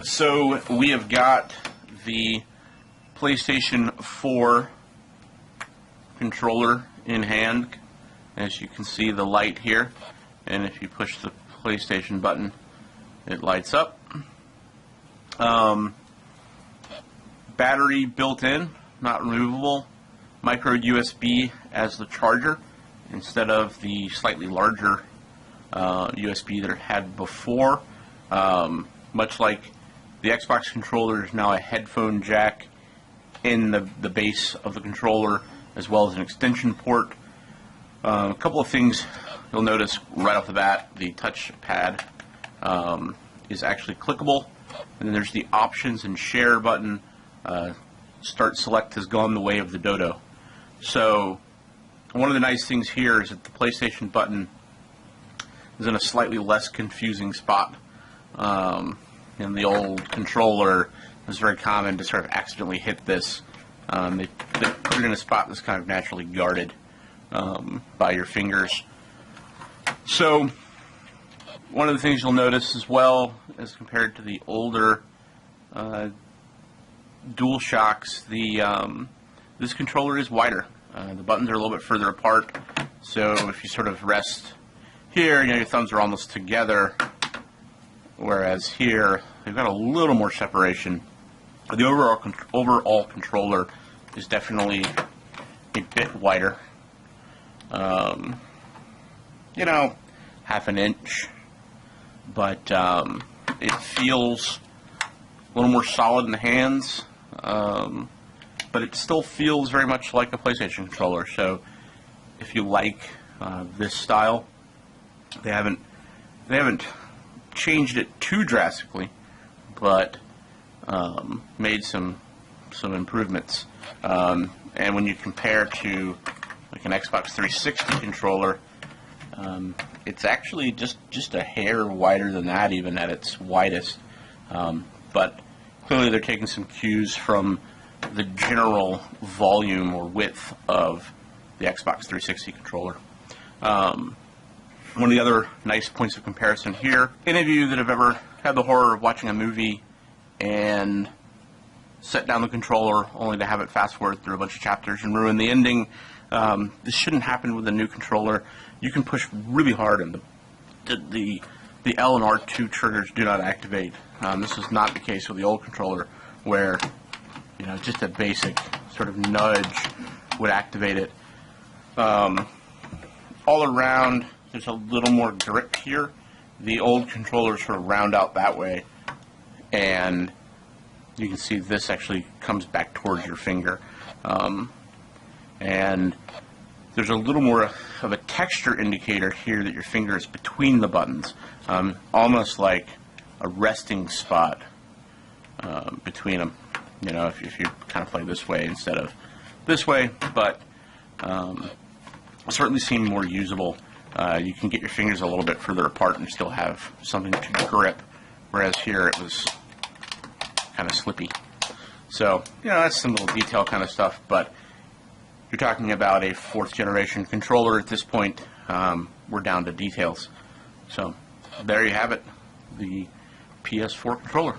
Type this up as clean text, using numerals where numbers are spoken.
So we have got the PlayStation 4 controller in hand. As you can see, the light here, and if you push the PlayStation button, it lights up. Battery built in, not removable. Micro USB as the charger instead of the slightly larger USB that it had before. Much like the Xbox controller, is now a headphone jack in the base of the controller, as well as an extension port. A couple of things you'll notice right off the bat: the touch pad is actually clickable, and then there's the options and share button. Start select has gone the way of the dodo. So one of the nice things here is that the PlayStation button is in a slightly less confusing spot. In the old controller, it was very common to sort of accidentally hit this. They put it in a spot that's kind of naturally guarded by your fingers. So one of the things you'll notice as well, as compared to the older Dualshocks, this controller is wider. The buttons are a little bit further apart, so if you sort of rest here, your thumbs are almost together, whereas here they've got a little more separation. The overall controller is definitely a bit wider. Half an inch, but it feels a little more solid in the hands, but it still feels very much like a PlayStation controller. So if you like this style, they haven't changed it too drastically, but made some improvements. And when you compare to like an Xbox 360 controller, it's actually just a hair wider than that, even at its widest. But clearly they're taking some cues from the general volume or width of the Xbox 360 controller. One of the other nice points of comparison here, any of you that have ever had the horror of watching a movie and set down the controller only to have it fast forward through a bunch of chapters and ruin the ending, this shouldn't happen with a new controller. You can push really hard and the L and R2 triggers do not activate. This is not the case with the old controller, where just a basic sort of nudge would activate it. All around, there's a little more grip here. The old controllers sort of round out that way, and you can see this actually comes back towards your finger. And there's a little more of a texture indicator here that your finger is between the buttons, almost like a resting spot between them. If you kind of play this way instead of this way, but certainly seem more usable. You can get your fingers a little bit further apart and still have something to grip, whereas here it was kind of slippy. So, that's some little detail kind of stuff, but you're talking about a 4th generation controller at this point. We're down to details. So, there you have it, the PS4 controller.